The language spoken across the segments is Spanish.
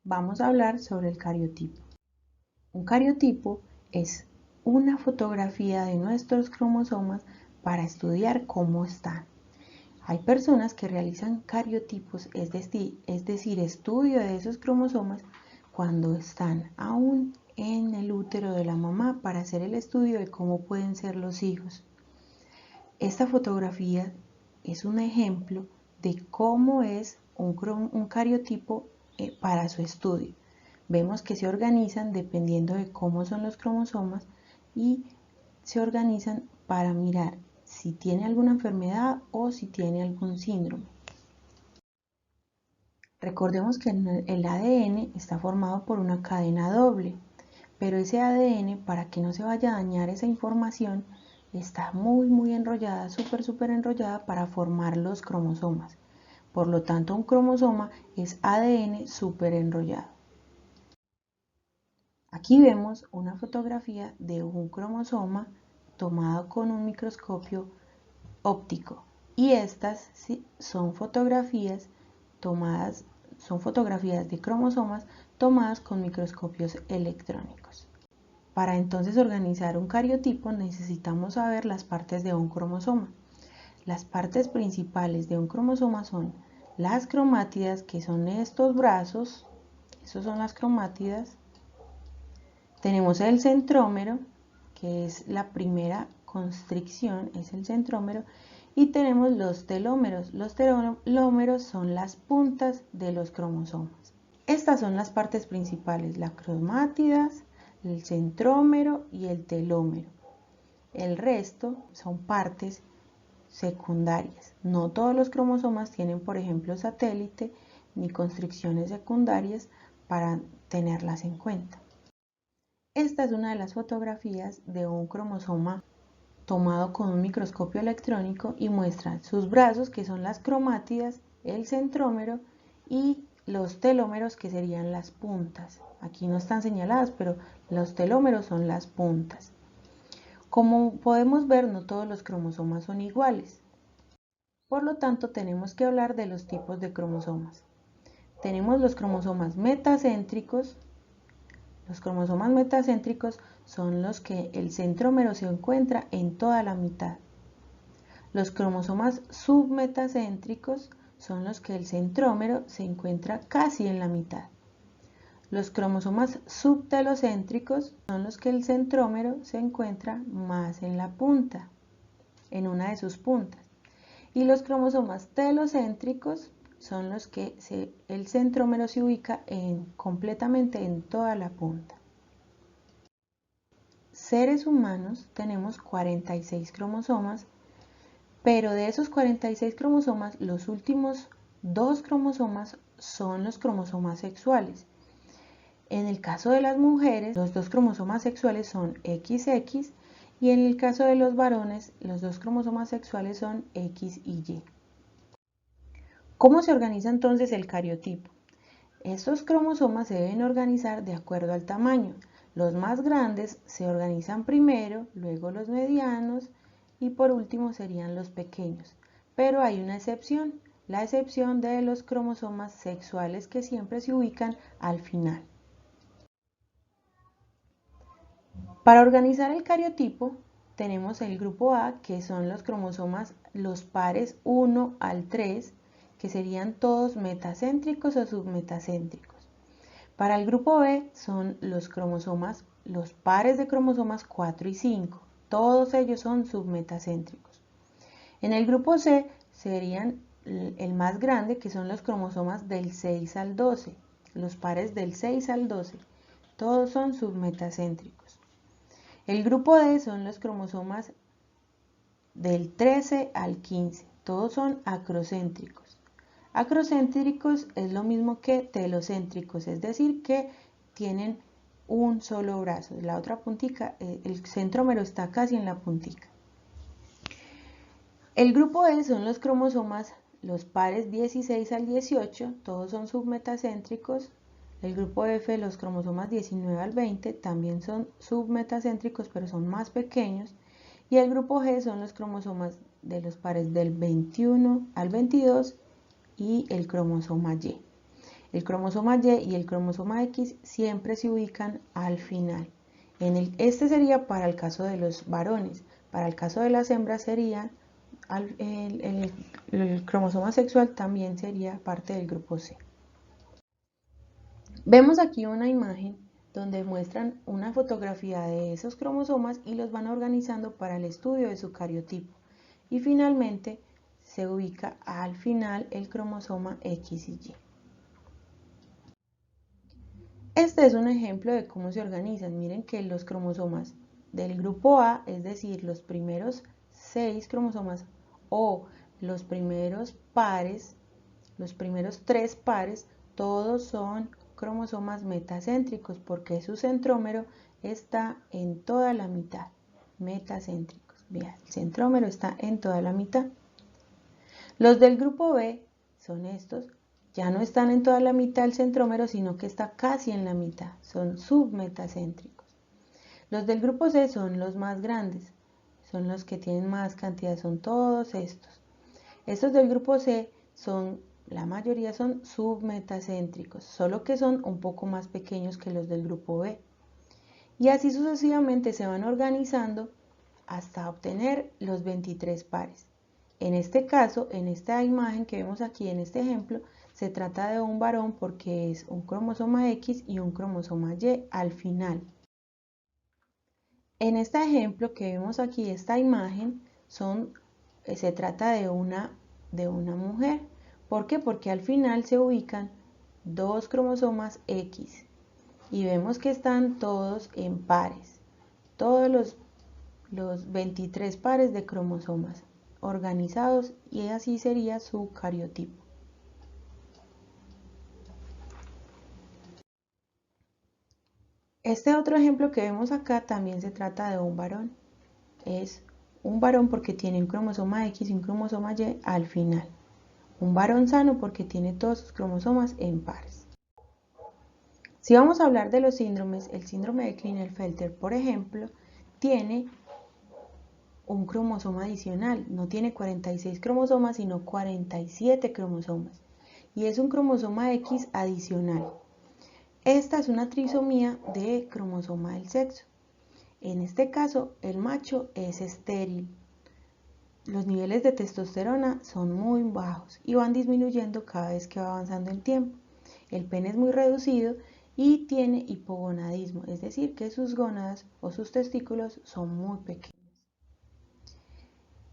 Vamos a hablar sobre el cariotipo. Un cariotipo es una fotografía de nuestros cromosomas para estudiar cómo están. Hay personas que realizan cariotipos, es decir, estudio de esos cromosomas cuando están aún en el útero de la mamá para hacer el estudio de cómo pueden ser los hijos. Esta fotografía es un ejemplo de cómo es un cariotipo para su estudio. Vemos que se organizan dependiendo de cómo son los cromosomas y se organizan para mirar si tiene alguna enfermedad o si tiene algún síndrome. Recordemos que el ADN está formado por una cadena doble, pero ese ADN, para que no se vaya a dañar esa información, está muy enrollada, súper enrollada para formar los cromosomas. Por lo tanto, un cromosoma es ADN súper enrollado. Aquí vemos una fotografía de un cromosoma tomado con un microscopio óptico y estas son fotografías de cromosomas tomadas con microscopios electrónicos. Para entonces organizar un cariotipo necesitamos saber las partes de un cromosoma. Las partes principales de un cromosoma son las cromátidas, que son estos brazos, esos son las cromátidas. Tenemos el centrómero, que es la primera constricción, es el centrómero, y tenemos los telómeros. Los telómeros son las puntas de los cromosomas. Estas son las partes principales, las cromátidas, el centrómero y el telómero. El resto son partes secundarias. No todos los cromosomas tienen, por ejemplo, satélite ni constricciones secundarias para tenerlas en cuenta. Esta es una de las fotografías de un cromosoma tomado con un microscopio electrónico y muestra sus brazos, que son las cromátidas, el centrómero y los telómeros, que serían las puntas. Aquí no están señaladas, pero los telómeros son las puntas. Como podemos ver, no todos los cromosomas son iguales. Por lo tanto, tenemos que hablar de los tipos de cromosomas. Tenemos los cromosomas metacéntricos. Los cromosomas metacéntricos son los que el centrómero se encuentra en toda la mitad. Los cromosomas submetacéntricos son los que el centrómero se encuentra casi en la mitad. Los cromosomas subtelocéntricos son los que el centrómero se encuentra más en la punta, en una de sus puntas. Y los cromosomas telocéntricos son los que el centrómero se ubica completamente en toda la punta. Seres humanos tenemos 46 cromosomas, pero de esos 46 cromosomas, los últimos 2 cromosomas son los cromosomas sexuales. En el caso de las mujeres, los 2 cromosomas sexuales son XX, y en el caso de los varones, los 2 cromosomas sexuales son X y Y. ¿Cómo se organiza entonces el cariotipo? Estos cromosomas se deben organizar de acuerdo al tamaño. Los más grandes se organizan primero, luego los medianos y por último serían los pequeños. Pero hay una excepción, la excepción de los cromosomas sexuales, que siempre se ubican al final. Para organizar el cariotipo tenemos el grupo A, que son los cromosomas, los pares 1 al 3, que serían todos metacéntricos o submetacéntricos. Para el grupo B son los cromosomas, los pares de cromosomas 4 y 5, todos ellos son submetacéntricos. En el grupo C serían el más grande, que son los cromosomas del 6 al 12, los pares del 6 al 12, todos son submetacéntricos. El grupo D son los cromosomas del 13 al 15, todos son acrocéntricos. Acrocéntricos es lo mismo que telocéntricos, es decir, que tienen un solo brazo. La otra puntica, el centrómero está casi en la puntica. El grupo E son los cromosomas, los pares 16 al 18, todos son submetacéntricos. El grupo F, los cromosomas 19 al 20, también son submetacéntricos, pero son más pequeños. Y el grupo G son los cromosomas de los pares del 21 al 22 y el cromosoma Y. El cromosoma Y y el cromosoma X siempre se ubican al final. Este sería para el caso de los varones. Para el caso de las hembras sería el cromosoma sexual también sería parte del grupo C. Vemos aquí una imagen donde muestran una fotografía de esos cromosomas y los van organizando para el estudio de su cariotipo. Y finalmente se ubica al final el cromosoma X y Y. Este es un ejemplo de cómo se organizan. Miren que los cromosomas del grupo A, es decir, los primeros 6 cromosomas o los primeros pares, los primeros 3 pares, todos son cromosomas metacéntricos porque su centrómero está en toda la mitad. Metacéntricos. Vean, el centrómero está en toda la mitad. Los del grupo B son estos. Ya no están en toda la mitad el centrómero, sino que está casi en la mitad. Son submetacéntricos. Los del grupo C son los más grandes. Son los que tienen más cantidad. Son todos estos. Estos del grupo C la mayoría son submetacéntricos, solo que son un poco más pequeños que los del grupo B. Y así sucesivamente se van organizando hasta obtener los 23 pares. En este caso, en esta imagen que vemos aquí, en este ejemplo, se trata de un varón porque es un cromosoma X y un cromosoma Y al final. En este ejemplo que vemos aquí, esta imagen, se trata de una mujer. ¿Por qué? Porque al final se ubican 2 cromosomas X y vemos que están todos en pares. Todos los 23 pares de cromosomas organizados y así sería su cariotipo. Este otro ejemplo que vemos acá también se trata de un varón. Es un varón porque tiene un cromosoma X y un cromosoma Y al final. Un varón sano porque tiene todos sus cromosomas en pares. Si vamos a hablar de los síndromes, el síndrome de Klinefelter, por ejemplo, tiene un cromosoma adicional. No tiene 46 cromosomas, sino 47 cromosomas. Y es un cromosoma X adicional. Esta es una trisomía de cromosoma del sexo. En este caso, el macho es estéril. Los niveles de testosterona son muy bajos y van disminuyendo cada vez que va avanzando el tiempo. El pene es muy reducido y tiene hipogonadismo, es decir, que sus gónadas o sus testículos son muy pequeños.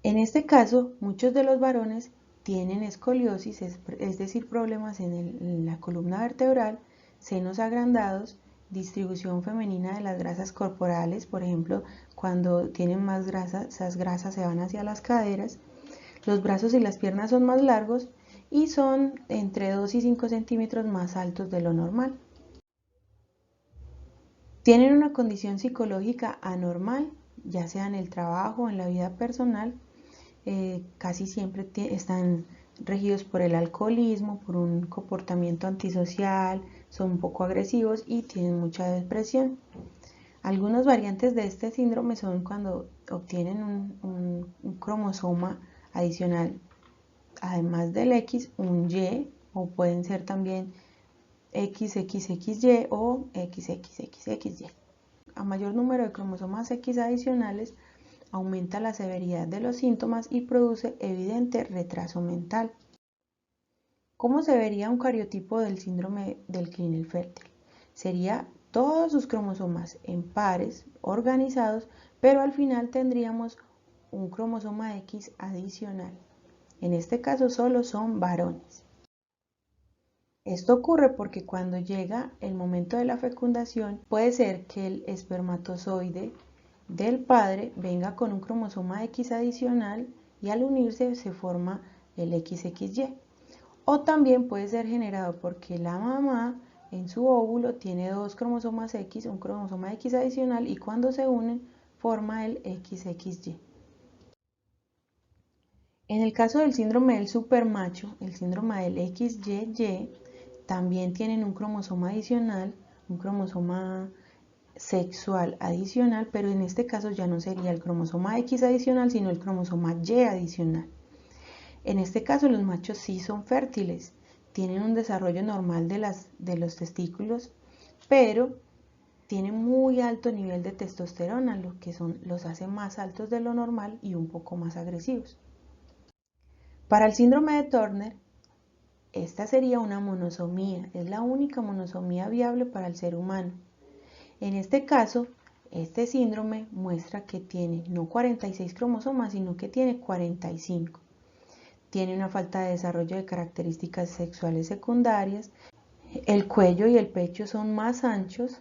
En este caso, muchos de los varones tienen escoliosis, es decir, problemas en la columna vertebral, senos agrandados, distribución femenina de las grasas corporales, por ejemplo, cuando tienen más grasa, esas grasas se van hacia las caderas, los brazos y las piernas son más largos y son entre 2 y 5 centímetros más altos de lo normal. Tienen una condición psicológica anormal, ya sea en el trabajo o en la vida personal, casi siempre están regidos por el alcoholismo, por un comportamiento antisocial, son un poco agresivos y tienen mucha depresión. Algunas variantes de este síndrome son cuando obtienen un cromosoma adicional, además del X, un Y, o pueden ser también XXXY o XXXXY. A mayor número de cromosomas X adicionales, aumenta la severidad de los síntomas y produce evidente retraso mental. ¿Cómo se vería un cariotipo del síndrome del Klinefelter? Sería todos sus cromosomas en pares organizados, pero al final tendríamos un cromosoma X adicional. En este caso solo son varones. Esto ocurre porque cuando llega el momento de la fecundación, puede ser que el espermatozoide del padre venga con un cromosoma X adicional y al unirse se forma el XXY. O también puede ser generado porque la mamá en su óvulo tiene 2 cromosomas X, un cromosoma X adicional y cuando se unen forma el XXY. En el caso del síndrome del supermacho, el síndrome del XYY, también tienen un cromosoma adicional, un cromosoma sexual adicional, pero en este caso ya no sería el cromosoma X adicional, sino el cromosoma Y adicional. En este caso los machos sí son fértiles, tienen un desarrollo normal de los testículos, pero tienen muy alto nivel de testosterona, lo que los hace más altos de lo normal y un poco más agresivos. Para el síndrome de Turner, esta sería una monosomía, es la única monosomía viable para el ser humano. En este caso, este síndrome muestra que tiene no 46 cromosomas, sino que tiene 45. Tiene una falta de desarrollo de características sexuales secundarias, el cuello y el pecho son más anchos,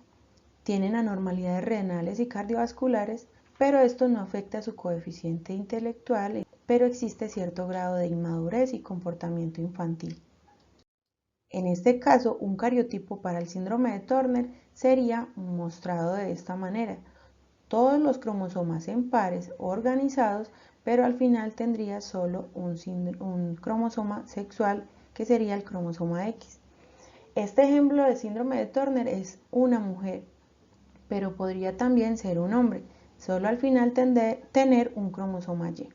tienen anormalidades renales y cardiovasculares, pero esto no afecta a su coeficiente intelectual, pero existe cierto grado de inmadurez y comportamiento infantil. En este caso, un cariotipo para el síndrome de Turner sería mostrado de esta manera. Todos los cromosomas en pares organizados, pero al final tendría solo un cromosoma sexual que sería el cromosoma X. Este ejemplo de síndrome de Turner es una mujer, pero podría también ser un hombre, solo al final tener un cromosoma Y.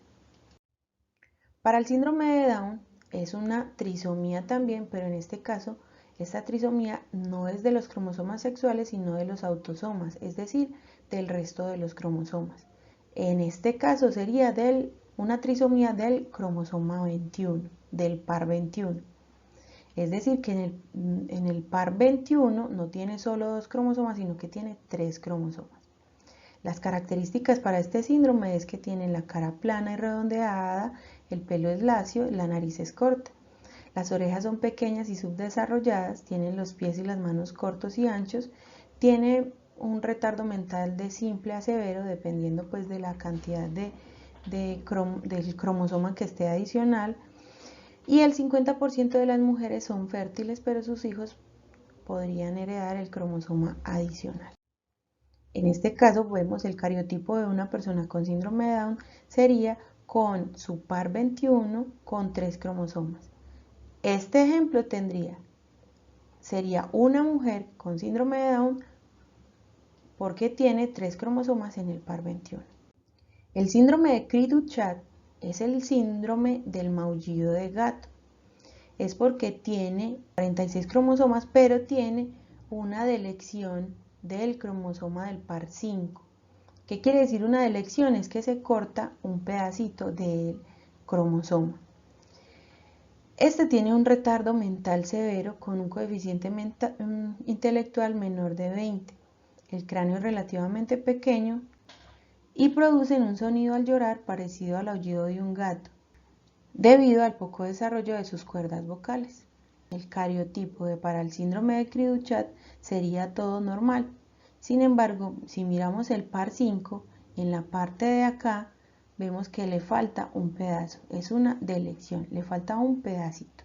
Para el síndrome de Down es una trisomía también, pero en este caso esta trisomía no es de los cromosomas sexuales, sino de los autosomas, es decir, del resto de los cromosomas. En este caso sería una trisomía del cromosoma 21, del par 21. Es decir, que en el par 21 no tiene solo 2 cromosomas, sino que tiene 3 cromosomas. Las características para este síndrome es que tiene la cara plana y redondeada, el pelo es lacio, la nariz es corta. Las orejas son pequeñas y subdesarrolladas, tienen los pies y las manos cortos y anchos, tiene un retardo mental de simple a severo, dependiendo pues de la cantidad del cromosoma que esté adicional, y el 50% de las mujeres son fértiles, pero sus hijos podrían heredar el cromosoma adicional. En este caso vemos el cariotipo de una persona con síndrome de Down sería con su par 21 con 3 cromosomas. Este ejemplo sería una mujer con síndrome de Down porque tiene 3 cromosomas en el par 21. El síndrome de Cri-du-Chat es el síndrome del maullido de gato. Es porque tiene 46 cromosomas, pero tiene una delección del cromosoma del par 5. ¿Qué quiere decir una delección? Es que se corta un pedacito del cromosoma. Este tiene un retardo mental severo con un coeficiente intelectual menor de 20. El cráneo es relativamente pequeño y producen un sonido al llorar parecido al aullido de un gato, debido al poco desarrollo de sus cuerdas vocales. El cariotipo para el síndrome de Cri-du-Chat sería todo normal. Sin embargo, si miramos el par 5, en la parte de acá vemos que le falta un pedazo, es una delección, le falta un pedacito.